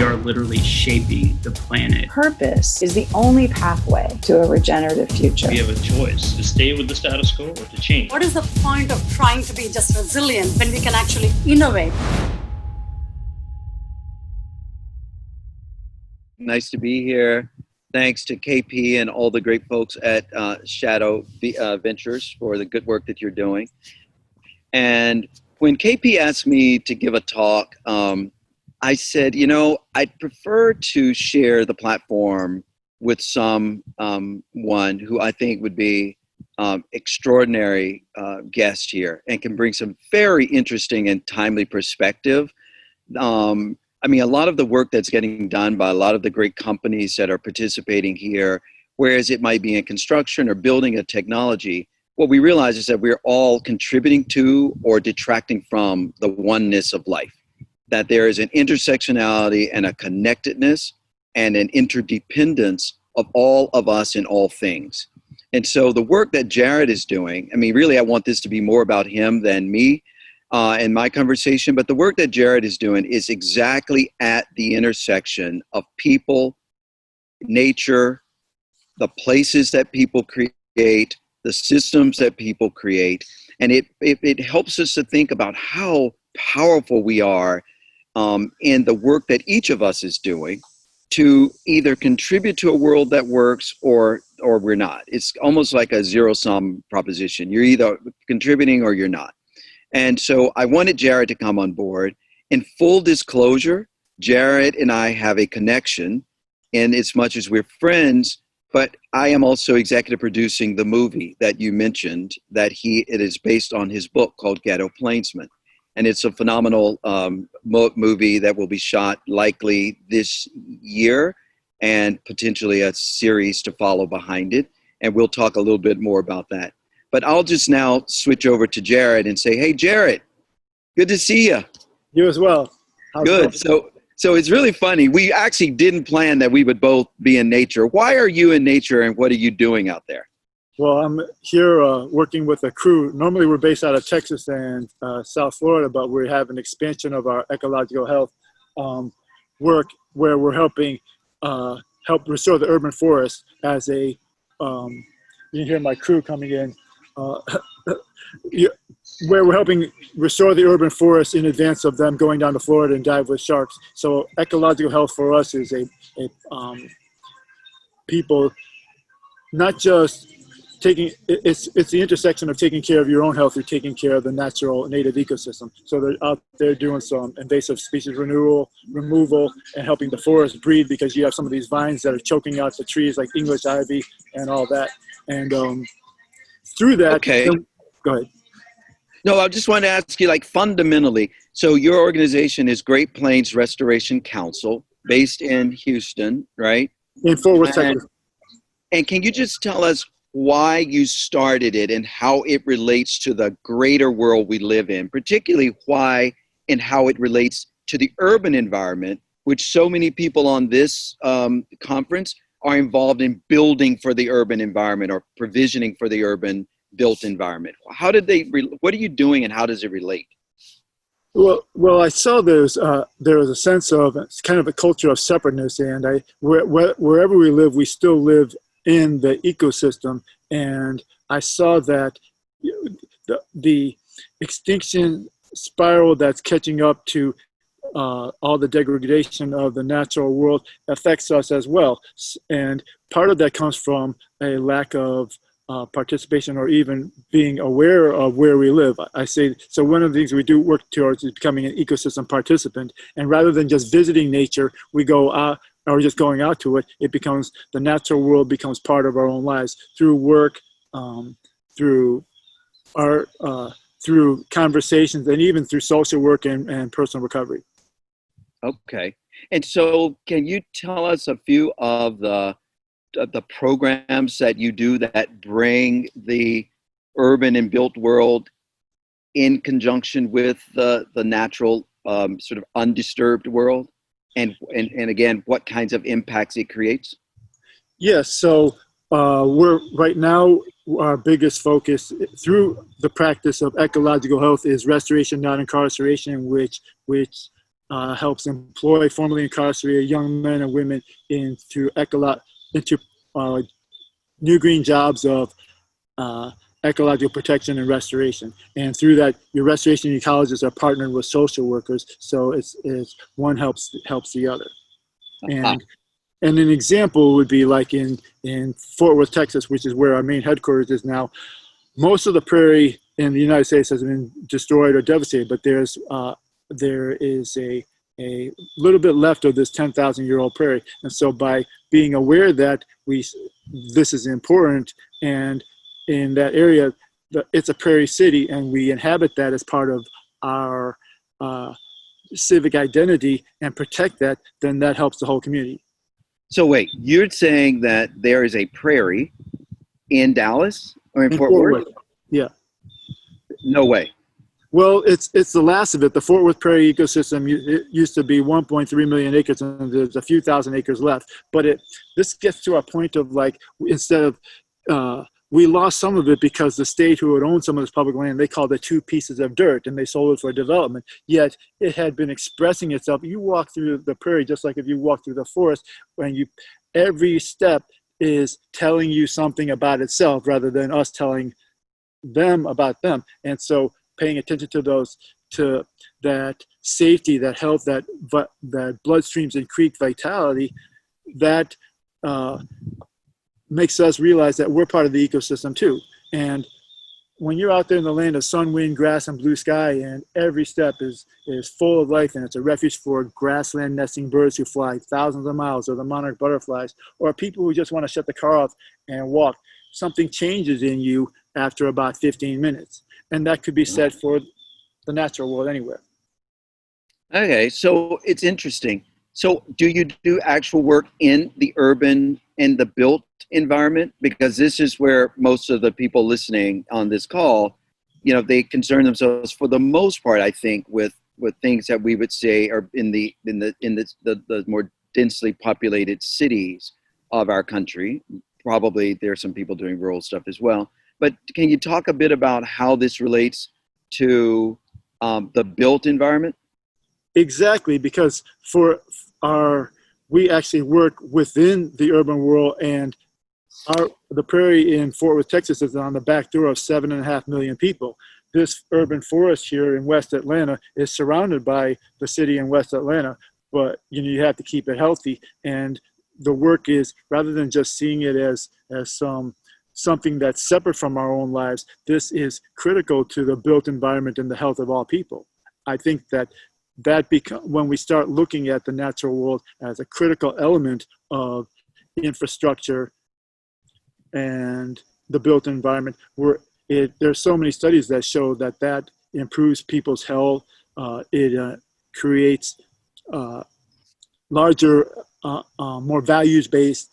are literally shaping the planet. Purpose is the only pathway to a regenerative future. We have a choice to stay with the status quo or to change. What is the point of trying to be just resilient when we can actually innovate? Nice to be here. Thanks to KP and all the great folks at Shadow Ventures for the good work that you're doing. And when KP asked me to give a talk, I said, you know, I'd prefer to share the platform with someone who I think would be extraordinary guest here and can bring some very interesting and timely perspective. I mean, a lot of the work that's getting done by a lot of the great companies that are participating here, whereas it might be in construction or building a technology, what we realize is that we're all contributing to or detracting from the oneness of life, that there is an intersectionality and a connectedness and an interdependence of all of us in all things. And so the work that Jarid is doing, I mean, really, I want this to be more about him than me in my conversation, but the work that Jarid is doing is exactly at the intersection of people, nature, the places that people create, the systems that people create. And it helps us to think about how powerful we are in the work that each of us is doing to either contribute to a world that works or we're not. It's almost like a zero-sum proposition. You're either contributing or you're not. And so I wanted Jarid to come on board. In full disclosure, Jarid and I have a connection in as much as we're friends, but I am also executive producing the movie that you mentioned, that it is based on his book called Ghetto Plainsman. And it's a phenomenal movie that will be shot likely this year and potentially a series to follow behind it. And we'll talk a little bit more about that. But I'll just now switch over to Jarid and say, hey, Jarid, good to see you. You as well. Good. So it's really funny. We actually didn't plan that we would both be in nature. Why are you in nature and what are you doing out there? Well, I'm here working with a crew. Normally we're based out of Texas and South Florida, but we have an expansion of our ecological health work where we're helping help restore the urban forest as a, you can hear my crew coming in, where we're helping restore the urban forest in advance of them going down to Florida and dive with sharks. So ecological health for us is people not just taking, it's the intersection of taking care of your own health, you're taking care of the natural native ecosystem. So they're out there doing some invasive species removal and helping the forest breathe, because you have some of these vines that are choking out the trees like English ivy and all that. And through that, okay. Go ahead. No, I just wanted to ask you, like, fundamentally, so your organization is Great Plains Restoration Council, based in Houston, right? In Fort Worth, Texas. And can you just tell us why you started it and how it relates to the greater world we live in, particularly why and how it relates to the urban environment, which so many people on this conference are involved in building for the urban environment or provisioning for the urban built environment. How did what are you doing and how does it relate? Well, I saw there was a sense of kind of a culture of separateness, and wherever we live, we still live in the ecosystem, and I saw that the extinction spiral that's catching up to all the degradation of the natural world affects us as well. And part of that comes from a lack of participation or even being aware of where we live. I say, so one of the things we do work towards is becoming an ecosystem participant. And rather than just visiting nature, we go out, or just going out to it, it becomes, the natural world becomes part of our own lives through work, through art, through conversations, and even through social work and personal recovery. Okay. And so can you tell us a few of the programs that you do that bring the urban and built world in conjunction with the natural sort of undisturbed world? And again, what kinds of impacts it creates? Yes, so we're right now, our biggest focus through the practice of ecological health is restoration, not incarceration, which helps employ formerly incarcerated young men and women into new green jobs of ecological protection and restoration. And through that, your restoration ecologists are partnered with social workers, so it's one helps the other. And an example would be like in Fort Worth, Texas, which is where our main headquarters is now. Most of the prairie in the United States has been destroyed or devastated, but there is a little bit left of this 10,000-year-old prairie. And so by being aware that this is important, and in that area, it's a prairie city, and we inhabit that as part of our civic identity and protect that, then that helps the whole community. So wait, you're saying that there is a prairie in Dallas or in Fort Worth? Yeah. No way. Well, it's the last of it. The Fort Worth prairie ecosystem, it used to be 1.3 million acres, and there's a few thousand acres left. But this gets to a point of like, instead of, we lost some of it because the state who had owned some of this public land, they called it 2 pieces of dirt, and they sold it for development. Yet it had been expressing itself. You walk through the prairie just like if you walk through the forest, when every step is telling you something about itself rather than us telling them about them. And so paying attention to that safety, that health, that bloodstreams and creek vitality, that makes us realize that we're part of the ecosystem too. And when you're out there in the land of sun, wind, grass, and blue sky, and every step is full of life, and it's a refuge for grassland nesting birds who fly thousands of miles, or the monarch butterflies, or people who just want to shut the car off and walk, something changes in you after about 15 minutes. And that could be said for the natural world anywhere. Okay, so it's interesting. So do you do actual work in the urban and the built environment? Because this is where most of the people listening on this call, they concern themselves for the most part, I think, with things that we would say are in the more densely populated cities of our country. Probably there are some people doing rural stuff as well. But can you talk a bit about how this relates to the built environment? Exactly, because we actually work within the urban world, and the prairie in Fort Worth, Texas is on the back door of 7.5 million people. This urban forest here in West Atlanta is surrounded by the city in West Atlanta, but you have to keep it healthy. And the work is, rather than just seeing it as something that's separate from our own lives, this is critical to the built environment and the health of all people. I think that when we start looking at the natural world as a critical element of infrastructure and the built environment, there's so many studies that show that improves people's health. It creates larger, more value-based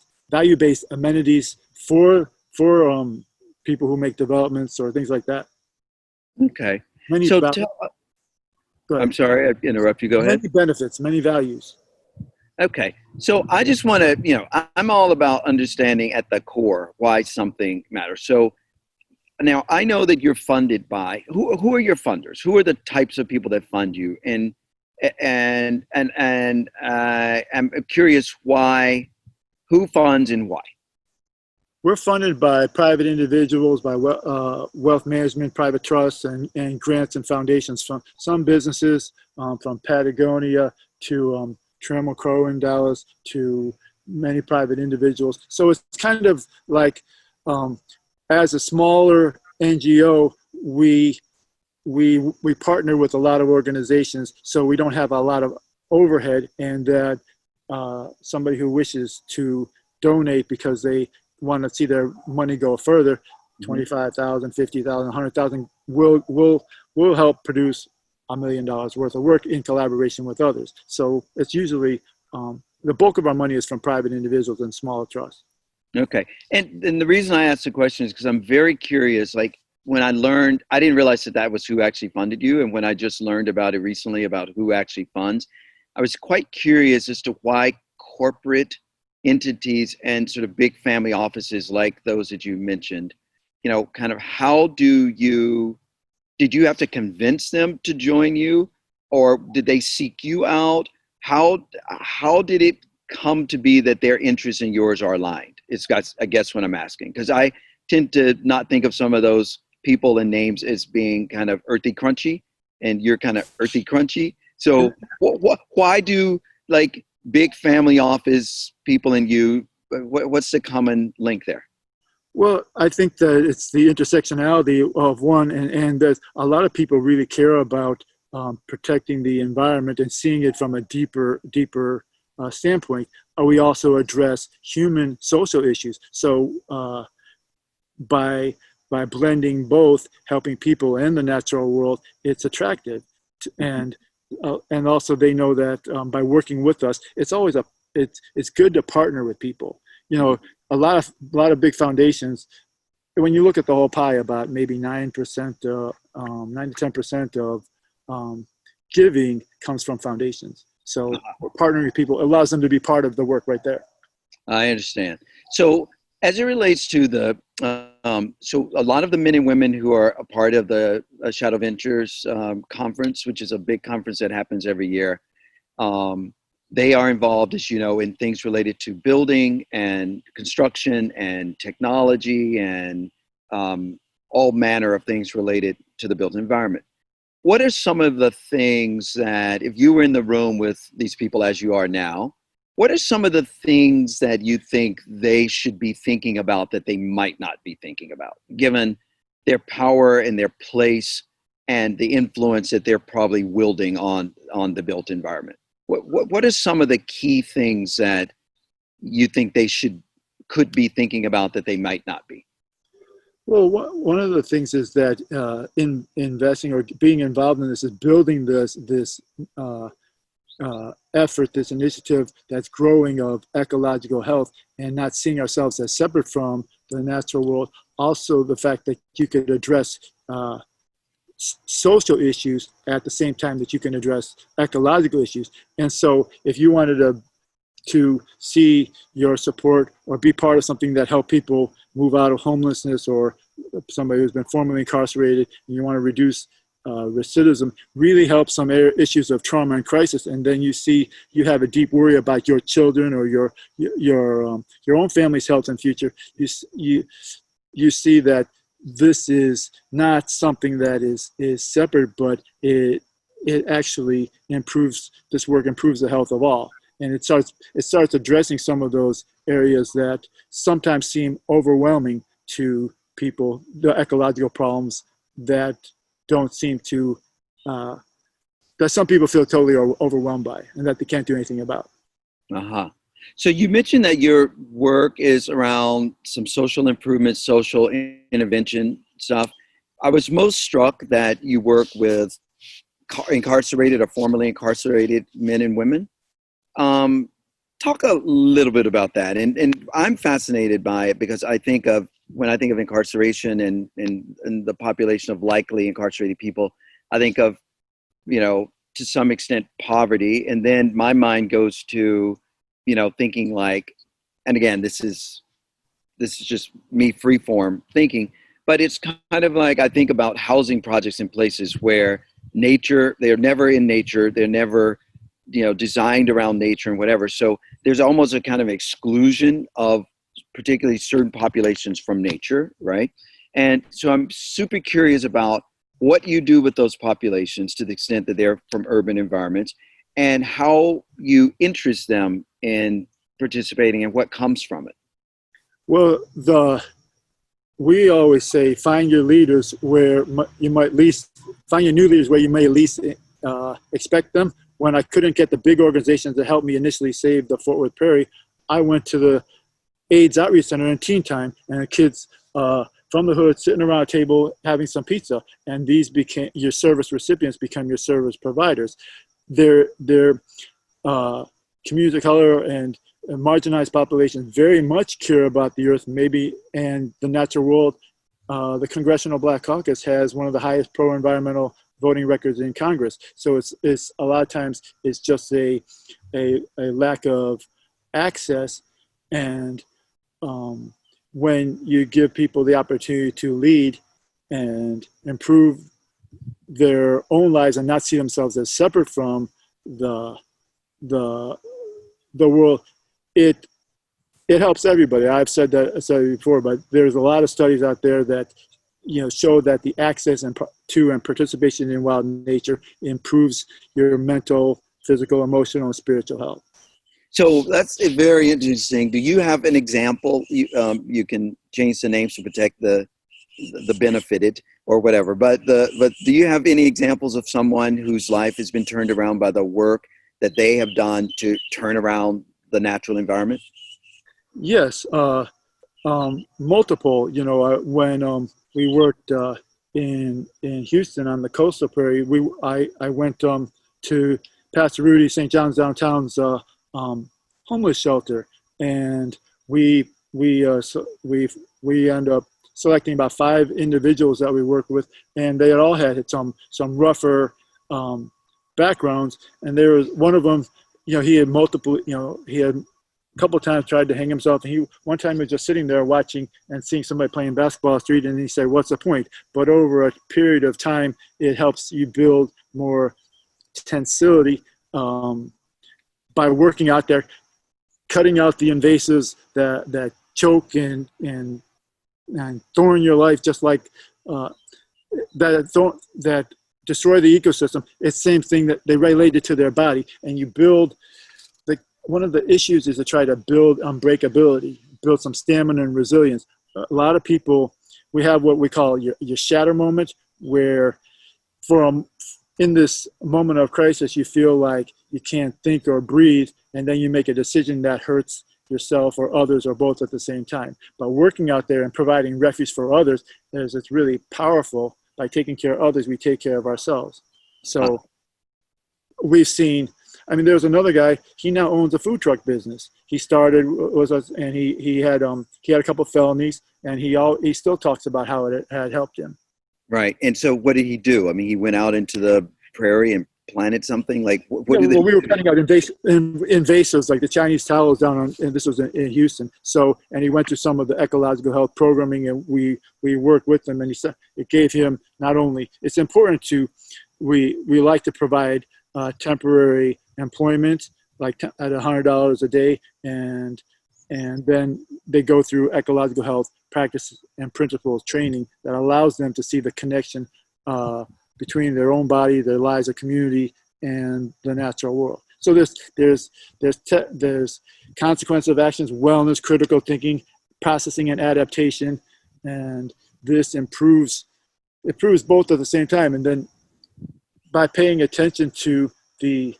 amenities for people who make developments or things like that. Okay. I'm sorry, I interrupt you. Go ahead. Many benefits, many values. Okay. So I just want to, I'm all about understanding at the core why something matters. So now I know that you're funded by, who are your funders? Who are the types of people that fund you? And I'm curious who funds and why? We're funded by private individuals, by wealth management, private trusts, and grants and foundations from some businesses, from Patagonia to Trammell Crow in Dallas to many private individuals. So it's kind of like, as a smaller NGO, we partner with a lot of organizations, so we don't have a lot of overhead, and that somebody who wishes to donate because they want to see their money go further, $25,000, $50,000, $100,000, will help produce $1 million worth of work in collaboration with others. So it's usually the bulk of our money is from private individuals and smaller trusts. Okay, and the reason I asked the question is because I'm very curious. Like when I learned, I didn't realize that was who actually funded you, and when I just learned about it recently about who actually funds, I was quite curious as to why corporate entities and sort of big family offices like those that you mentioned, kind of did you have to convince them to join you? or did they seek you out? How did it come to be that their interests and yours are aligned? I guess what I'm asking, because I tend to not think of some of those people and names as being kind of earthy crunchy, and you're kind of earthy crunchy. So why do like big family office people and you, what's the common link there? Well, I think that it's the intersectionality of one, and that a lot of people really care about protecting the environment and seeing it from a deeper standpoint. We also address human social issues. So by blending both, helping people and the natural world, it's attractive, and also they know that by working with us, it's good to partner with people. You know, a lot of big foundations, when you look at the whole pie, about maybe 9%, 9 to 10% of giving comes from foundations. So we're partnering with people, it allows them to be part of the work right there. I understand. So as it relates to so a lot of the men and women who are a part of the Shadow Ventures conference, which is a big conference that happens every year, they are involved, as you know, in things related to building and construction and technology and all manner of things related to the built environment. What are some of the things that, if you were in the room with these people as you are now, what are some of the things that you think they should be thinking about that they might not be thinking about, given their power and their place and the influence that they're probably wielding on the built environment? What are some of the key things that you think they could be thinking about that they might not be? Well, one of the things is that in investing or being involved in this is building this effort, this initiative that's growing of ecological health, and not seeing ourselves as separate from the natural world. Also, the fact that you could address social issues at the same time that you can address ecological issues. And so if you wanted to see your support or be part of something that help people move out of homelessness, or somebody who's been formerly incarcerated, and you want to reduce recidivism, really help some issues of trauma and crisis, and then you have a deep worry about your children or your own family's health and future, you see that this is not something that is separate, but it actually improves the health of all. And it starts addressing some of those areas that sometimes seem overwhelming to people, the ecological problems that don't seem to, that some people feel totally overwhelmed by and that they can't do anything about. Uh-huh. So you mentioned that your work is around some social improvement, social intervention stuff. I was most struck that you work with incarcerated or formerly incarcerated men and women. Talk a little bit about that. And I'm fascinated by it because when I think of incarceration and the population of likely incarcerated people, I think of, to some extent, poverty. And then my mind goes to, thinking like, and again, this is just me freeform thinking, but it's kind of like I think about housing projects in places where they're never in nature, they're never, designed around nature and whatever. So there's almost a kind of exclusion of particularly certain populations from nature, right? And so I'm super curious about what you do with those populations to the extent that they're from urban environments, and how you interest them in participating and what comes from it. Well, we always say, find your leaders where you might least, find your new leaders where you may least expect them. When I couldn't get the big organizations to help me initially save the Fort Worth Prairie, I went to the AIDS Outreach Center in teen time, and the kids from the hood sitting around a table having some pizza, and these became your service recipients, become your service providers. They're communities of color and marginalized populations very much care about the earth, maybe, and the natural world. The Congressional Black Caucus has one of the highest pro-environmental voting records in Congress. So it's a lot of times it's just a lack of access. And when you give people the opportunity to lead and improve their own lives and not see themselves as separate from the world, it helps everybody. I said it before, but there's a lot of studies out there that show that the access to and participation in wild nature improves your mental, physical, emotional, and spiritual health. So that's very interesting. Do you have an example? You can change the names to protect the benefited or whatever. But do you have any examples of someone whose life has been turned around by the work that they have done to turn around the natural environment? Yes, multiple. When we worked in Houston on the coastal prairie, I went to Pastor Rudy St. John's downtown's homeless shelter, and we end up selecting about 5 individuals that we worked with, and they had all had some rougher backgrounds. And there was one of them, he had multiple, he had a couple of times tried to hang himself. And one time he was just sitting there watching and seeing somebody playing basketball on the street, and he said, "What's the point?" But over a period of time, it helps you build more tenacity by working out there, cutting out the invasives that choke and thorn your life, just like that destroy the ecosystem. It's the same thing that they related to their body, and you build. One of the issues is to try to build unbreakability, build some stamina and resilience. A lot of people, we have what we call your shatter moment, where in this moment of crisis, you feel like you can't think or breathe, and then you make a decision that hurts yourself or others or both at the same time. But working out there and providing refuge for others, it's really powerful. By taking care of others, we take care of ourselves. So we've seen, there was another guy, he now owns a food truck business. He started, and he had a couple of felonies, and he still talks about how it had helped him. Right. And so what did he do? He went out into the prairie and planted something? Like, what do they we were planting out invasives, like the Chinese towels down on, and this was in Houston. So, and he went through some of the ecological health programming, and we worked with him, and he said it gave him not only, it's important we like to provide temporary employment, like at $100 a day, and then they go through ecological health practices and principles training that allows them to see the connection between their own body, their lives, their community, and the natural world. So there's consequence of actions, wellness, critical thinking, processing, and adaptation, and this improves both at the same time. And then by paying attention to the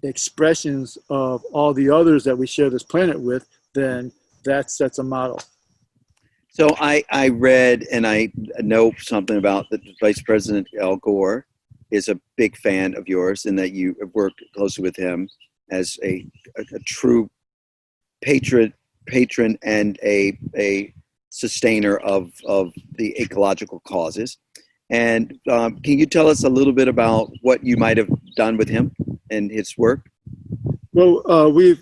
expressions of all the others that we share this planet with, then that sets a model. So I read, and I know something about that Vice President Al Gore is a big fan of yours, and that you have worked closely with him as a true patron and a sustainer of the ecological causes. And can you tell us a little bit about what you might have done with him and his work? Well, we've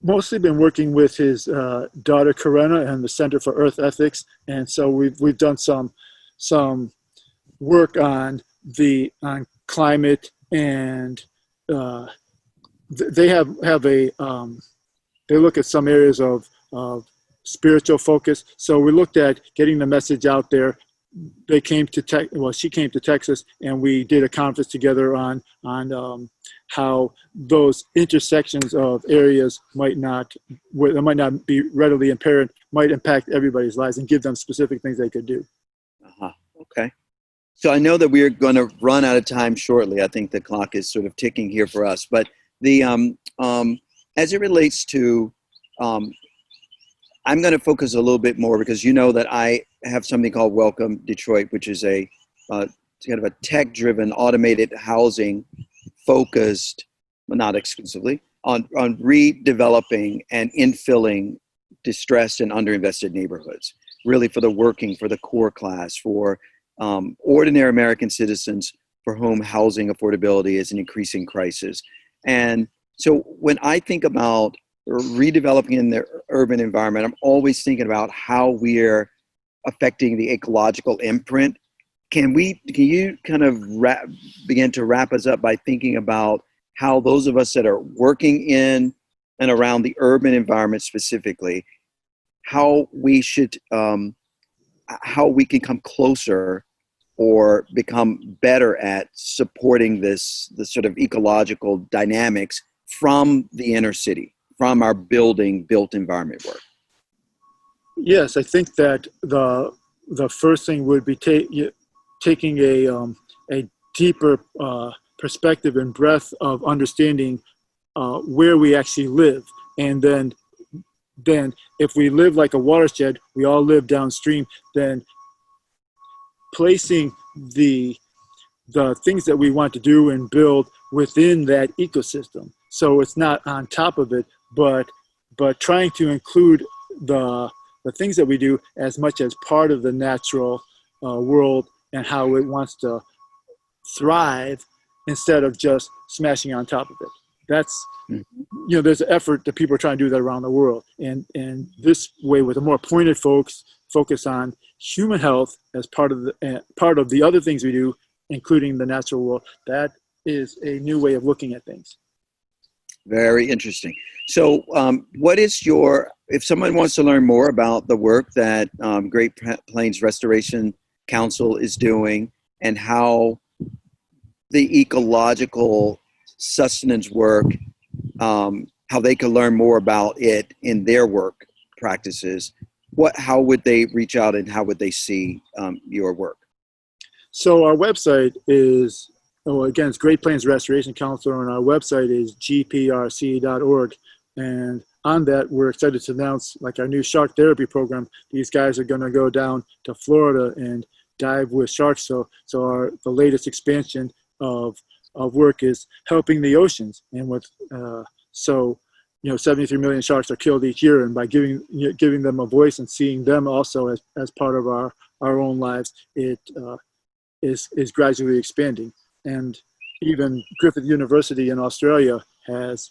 mostly been working with his daughter Karena and the Center for Earth Ethics, and so we've done some work on climate, and they they look at some areas of spiritual focus. So we looked at getting the message out there. She came to Texas, and we did a conference together on how those intersections of areas might not be readily apparent, might impact everybody's lives, and give them specific things they could do. Okay. So I know that we're going to run out of time shortly. I think the clock is sort of ticking here for us. But the as it relates to, I'm going to focus a little bit more, because you know that I have something called Welcome Detroit, which is a kind of a tech-driven, automated housing focused, but not exclusively, on redeveloping and infilling distressed and underinvested neighborhoods, really for the core class, for ordinary American citizens for whom housing affordability is an increasing crisis. And so when I think about redeveloping in the urban environment, I'm always thinking about how we're affecting the ecological imprint. can you kind of begin to wrap us up by thinking about how those of us that are working in and around the urban environment specifically, how we should, how we can come closer or become better at supporting the sort of ecological dynamics from the inner city, from our built environment work? Yes, I think that the first thing would be taking a deeper perspective and breadth of understanding where we actually live, and then if we live like a watershed, we all live downstream, then placing the things that we want to do and build within that ecosystem. So it's not on top of it, but trying to include the things that we do as much as part of the natural world and how it wants to thrive, instead of just smashing on top of it. That's, there's an effort that people are trying to do that around the world. And this way, with a more pointed focus on human health as part of the other things we do, including the natural world, that is a new way of looking at things. Very interesting. So if someone wants to learn more about the work that Great Plains Restoration Council is doing and how the ecological sustenance work, how they can learn more about it in their work practices, how would they reach out and how would they see your work? So our website is, again, it's Great Plains Restoration Council, and our website is gprc.org. And on that, we're excited to announce like our new shark therapy program. These guys are going to go down to Florida and dive with sharks. So the latest expansion of work is helping the oceans. And with 73 million sharks are killed each year, and by giving them a voice and seeing them also as part of our own lives, it is gradually expanding. And even Griffith University in Australia has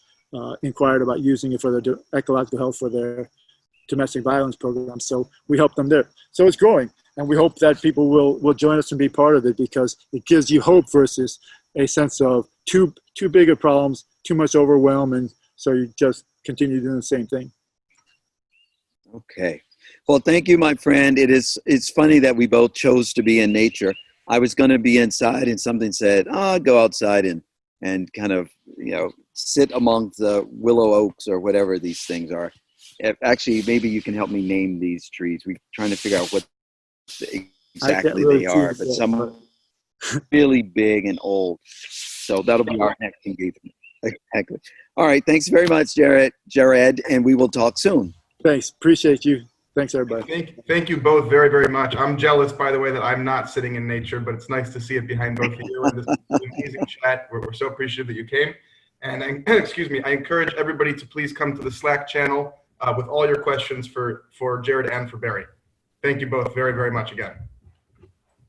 inquired about using it for their ecological health for their domestic violence program. So we help them there. So it's growing, and we hope that people will join us and be part of it, because it gives you hope versus a sense of too big of problems, too much overwhelm, and so you just continue doing the same thing. Okay. Well, thank you, my friend. It's funny that we both chose to be in nature. I was going to be inside, and something said, go outside and kind of, sit among the willow oaks or whatever these things are. Actually, maybe you can help me name these trees. We're trying to figure out what exactly they are, but some are really big and old. So that'll be our next engagement. Exactly. All right. Thanks very much, Jared, and we will talk soon. Thanks. Appreciate you. Thanks, everybody. Thank you both very, very much. I'm jealous, by the way, that I'm not sitting in nature, but it's nice to see it behind both of you. And this is an amazing chat. We're so appreciative that you came. And I encourage everybody to please come to the Slack channel with all your questions for Jared and for Barry. Thank you both very, very much again.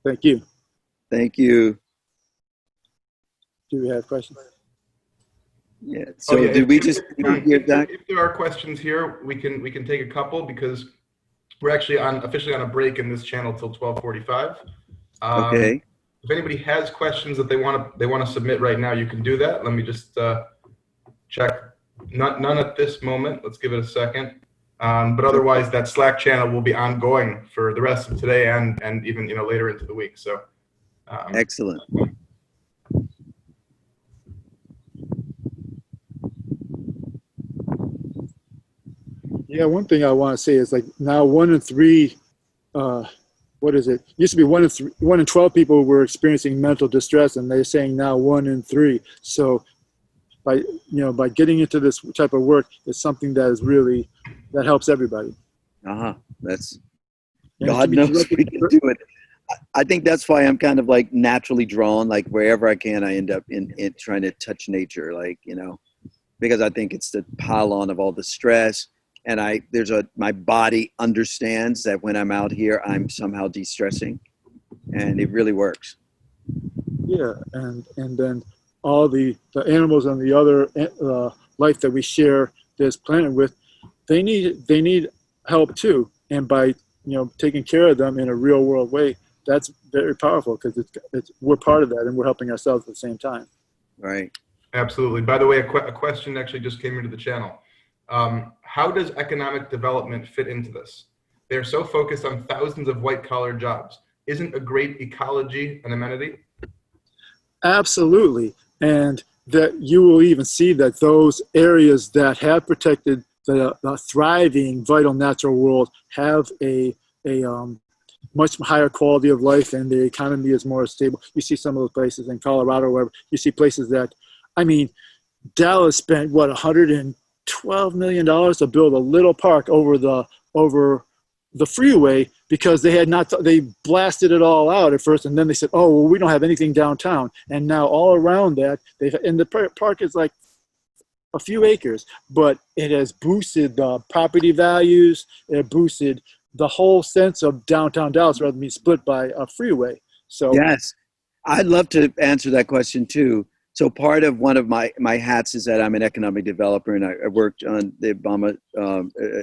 Thank you. Thank you. Do we have questions? Yeah. So did we just hear that? If there are questions here, we can take a couple, because we're actually officially on a break in this channel till 12:45. Okay. If anybody has questions that they want to submit right now, you can do that. Let me just check. None at this moment. Let's give it a second. But otherwise, that Slack channel will be ongoing for the rest of today and even later into the week. So excellent. Yeah, one thing I want to say is like now 1 in 3. What is it? Used to be 1 in 12 people were experiencing mental distress, and they're saying now 1 in 3. So by getting into this type of work, it's something that helps everybody. That's, God knows we can do it. I think that's why I'm kind of like naturally drawn, like wherever I can, I end up in trying to touch nature, because I think it's the pile on of all the stress. And my body understands that when I'm out here, I'm somehow de-stressing, and it really works. Yeah, and then all the animals and the other life that we share this planet with, they need help too. And by taking care of them in a real world way, that's very powerful because we're part of that and we're helping ourselves at the same time. Right. Absolutely. By the way, a question actually just came into the channel. How does economic development fit into this? They're so focused on thousands of white-collar jobs. Isn't a great ecology an amenity? Absolutely. And that you will even see that those areas that have protected the thriving, vital natural world have a much higher quality of life, and the economy is more stable. You see some of those places in Colorado, where you see places that, I mean, Dallas spent what, $112 million to build a little park over the freeway because they blasted it all out at first, and then they said, oh, well, we don't have anything downtown. And now all around that, and the park is like a few acres, but it has boosted the property values. It boosted the whole sense of downtown Dallas rather than being split by a freeway. So Yes, I'd love to answer that question too. So part of one of my hats is that I'm an economic developer, and I worked on the Obama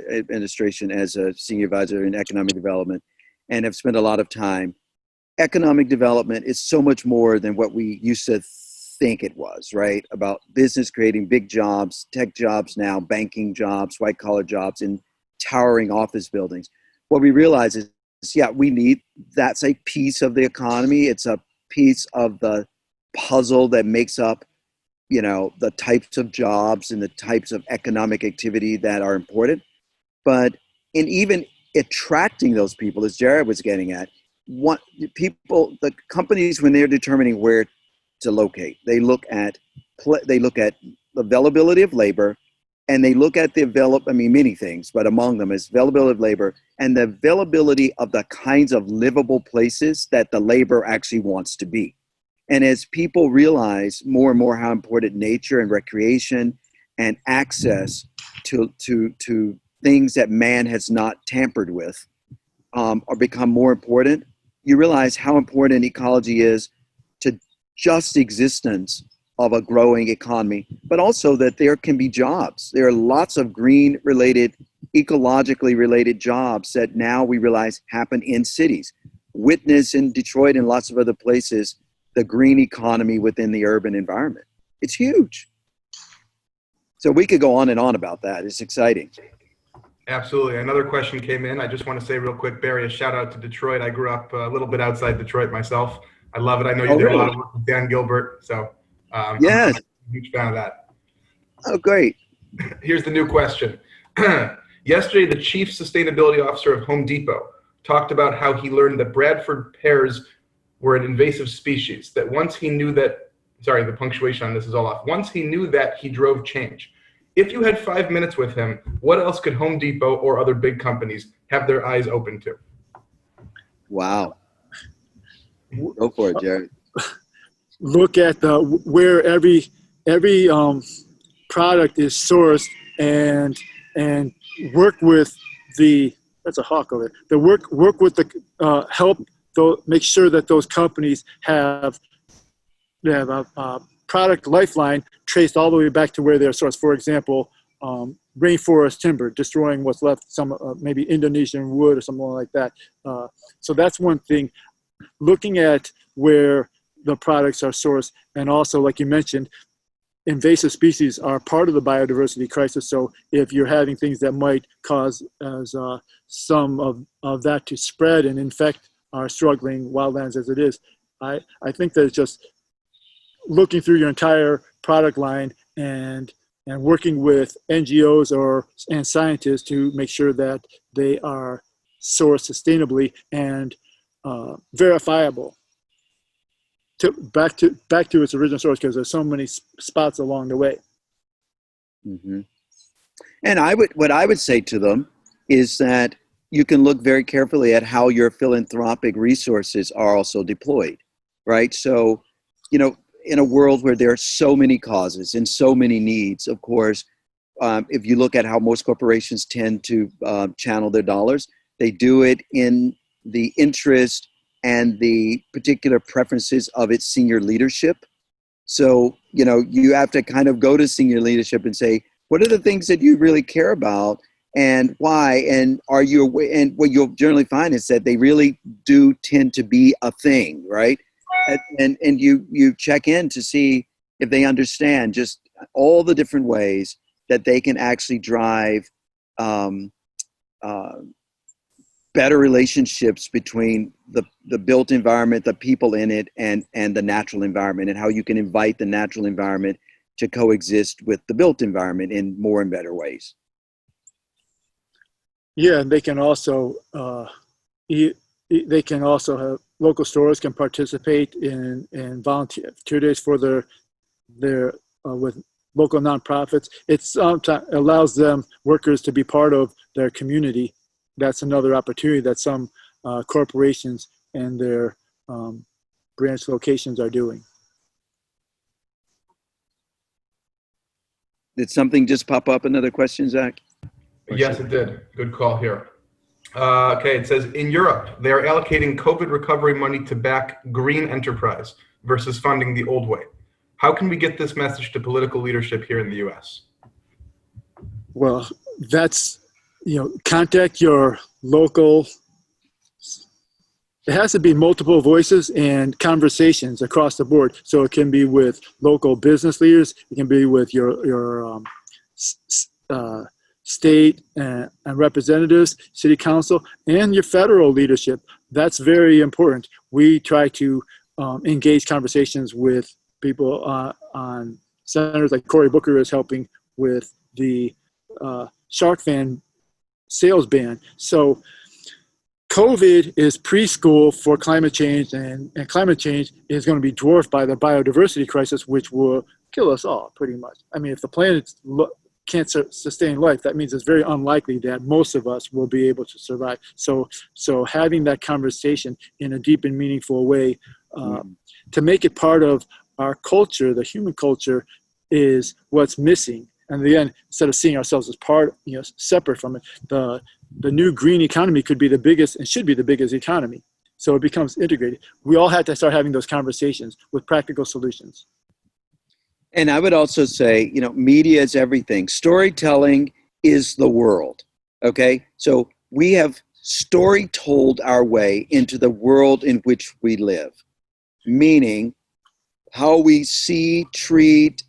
administration as a senior advisor in economic development, and have spent a lot of time. Economic development is so much more than what we used to think it was, right? About business creating big jobs, tech jobs now, banking jobs, white collar jobs in towering office buildings. What we realize is, yeah, that's a piece of the economy. It's a piece of the puzzle that makes up, the types of jobs and the types of economic activity that are important. But in even attracting those people, as Jared was getting at, the companies, when they're determining where to locate, they look at the availability of labor, and they look at many things, but among them is availability of labor and the availability of the kinds of livable places that the labor actually wants to be. And as people realize more and more how important nature and recreation and access to things that man has not tampered with are become more important, you realize how important ecology is to just existence of a growing economy, but also that there can be jobs. There are lots of green-related, ecologically related jobs that now we realize happen in cities. Witness in Detroit and lots of other places the green economy within the urban environment. It's huge. So we could go on and on about that. It's exciting. Absolutely. Another question came in. I just want to say real quick, Barry, a shout out to Detroit. I grew up a little bit outside Detroit myself. I love it. I know you did a lot of work with Dan Gilbert. So yes. I'm a huge fan of that. Oh, great. Here's the new question. Yesterday, the chief sustainability officer of Home Depot talked about how he learned that Bradford pears were an invasive species, that once he knew that, sorry, the punctuation on this is all off. Once he knew that, he drove change. If you had 5 minutes with him, what else could Home Depot or other big companies have their eyes open to? Wow. Go for it, Jared. Look at where every product is sourced and work with that's a hawk over there. Work with help make sure that those companies have a product lifeline traced all the way back to where they're sourced. For example, rainforest timber, destroying what's left, some maybe Indonesian wood or something like that. So that's one thing. Looking at where the products are sourced, and also, like you mentioned, invasive species are part of the biodiversity crisis. So if you're having things that might cause some of that to spread and infect our struggling wildlands as it is, I think that it's just looking through your entire product line and working with NGOs and scientists to make sure that they are sourced sustainably and verifiable. Back to its original source, because there's so many spots along the way. Mm-hmm. And what I would say to them is that you can look very carefully at how your philanthropic resources are also deployed, right? So, in a world where there are so many causes and so many needs, of course, if you look at how most corporations tend to channel their dollars, they do it in the interest and the particular preferences of its senior leadership. So, you have to kind of go to senior leadership and say, what are the things that you really care about? and why? And are you aware? And what you'll generally find is that they really do tend to be a thing, right? And you check in to see if they understand just all the different ways that they can actually drive better relationships between the built environment, the people in it, and the natural environment, and how you can invite the natural environment to coexist with the built environment in more and better ways. Yeah, and they can also they can also have local stores can participate in volunteer 2 days for their with local nonprofits. It sometimes allows them workers to be part of their community. That's another opportunity that some corporations and their branch locations are doing. Did something just pop up? Another question, Zach? Yes, it did. Good call here. Okay, it says, in Europe, they are allocating COVID recovery money to back green enterprise versus funding the old way. How can we get this message to political leadership here in the U.S.? Well, that's, contact your local. It has to be multiple voices and conversations across the board. So it can be with local business leaders. It can be with your state and representatives, city council, and your federal leadership. That's very important. We try to engage conversations with people on senators like Cory Booker is helping with the shark fin sales ban. So COVID is preschool for climate change, and climate change is going to be dwarfed by the biodiversity crisis, which will kill us all pretty much. I mean, if the planet can't sustain life, that means it's very unlikely that most of us will be able to survive. So having that conversation in a deep and meaningful way to make it part of our culture, the human culture, is what's missing. And again, instead of seeing ourselves as part, separate from it, the new green economy could be the biggest and should be the biggest economy. So it becomes integrated. We all had to start having those conversations with practical solutions. And I would also say, media is everything. Storytelling is the world, okay? So we have story told our way into the world in which we live, meaning how we see, treat,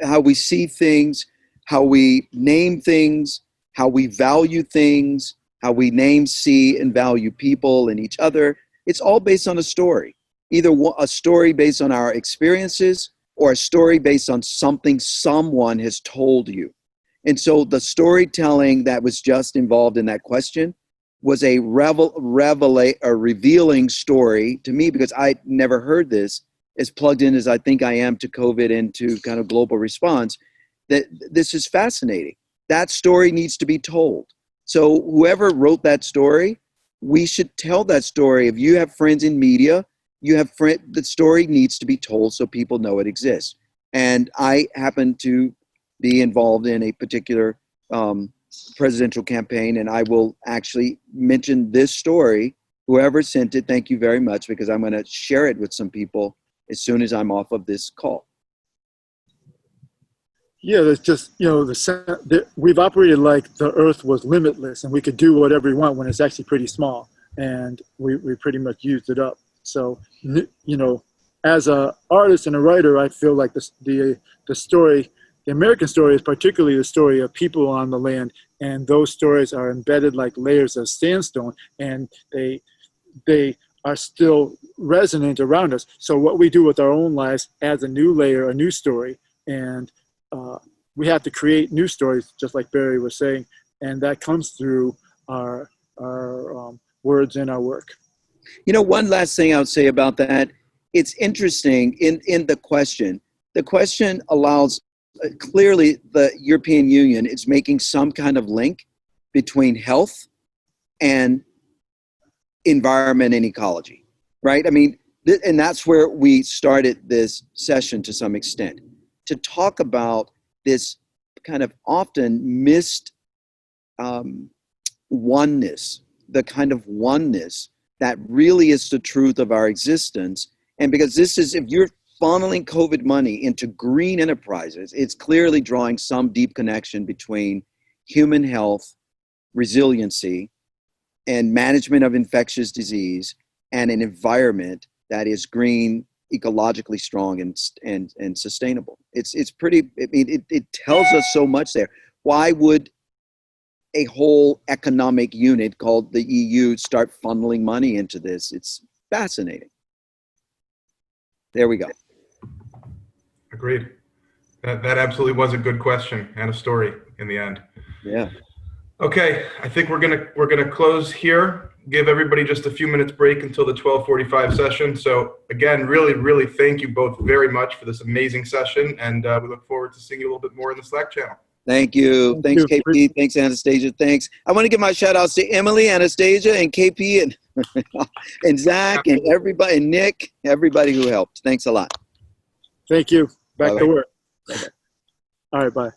how we see things, how we name things, how we value things, how we name, see, and value people and each other. It's all based on a story, either a story based on our experiences or a story based on something someone has told you. And so the storytelling that was just involved in that question was a revealing story to me, because I never heard this, as plugged in as I think I am to COVID and to kind of global response, that this is fascinating. That story needs to be told. So whoever wrote that story, we should tell that story. If you have friends in media, the story needs to be told so people know it exists. And I happen to be involved in a particular presidential campaign, and I will actually mention this story. Whoever sent it, thank you very much, because I'm going to share it with some people as soon as I'm off of this call. Yeah, there's just, we've operated like the earth was limitless and we could do whatever we want when it's actually pretty small. And we pretty much used it up. So, as an artist and a writer, I feel like the story, the American story is particularly the story of people on the land. And those stories are embedded like layers of sandstone, and they are still resonant around us. So what we do with our own lives adds a new layer, a new story. And we have to create new stories, just like Barry was saying, and that comes through our words and our work. One last thing I would say about that, it's interesting in the question. The question allows, clearly the European Union is making some kind of link between health and environment and ecology, right? I mean, and that's where we started this session to some extent, to talk about this kind of often missed oneness, the kind of oneness that really is the truth of our existence. And because this is, if you're funneling COVID money into green enterprises, it's clearly drawing some deep connection between human health resiliency and management of infectious disease and an environment that is green, ecologically strong, and sustainable. It's pretty, I mean, it tells us so much there. Why would a whole economic unit called the EU start funneling money into this? It's fascinating. There we go. Agreed. That absolutely was a good question and a story in the end. Yeah. Okay, I think we're gonna close here. Give everybody just a few minutes break until the 12:45 session. So again, really thank you both very much for this amazing session, and we look forward to seeing you a little bit more in the Slack channel. Thank you. Thanks, KP. Thanks, Anastasia. Thanks. I want to give my shout outs to Emily, Anastasia, and KP, and and Zach, and everybody, and Nick, everybody who helped. Thanks a lot. Thank you. Back Bye-bye. to work. Bye-bye. All right, bye.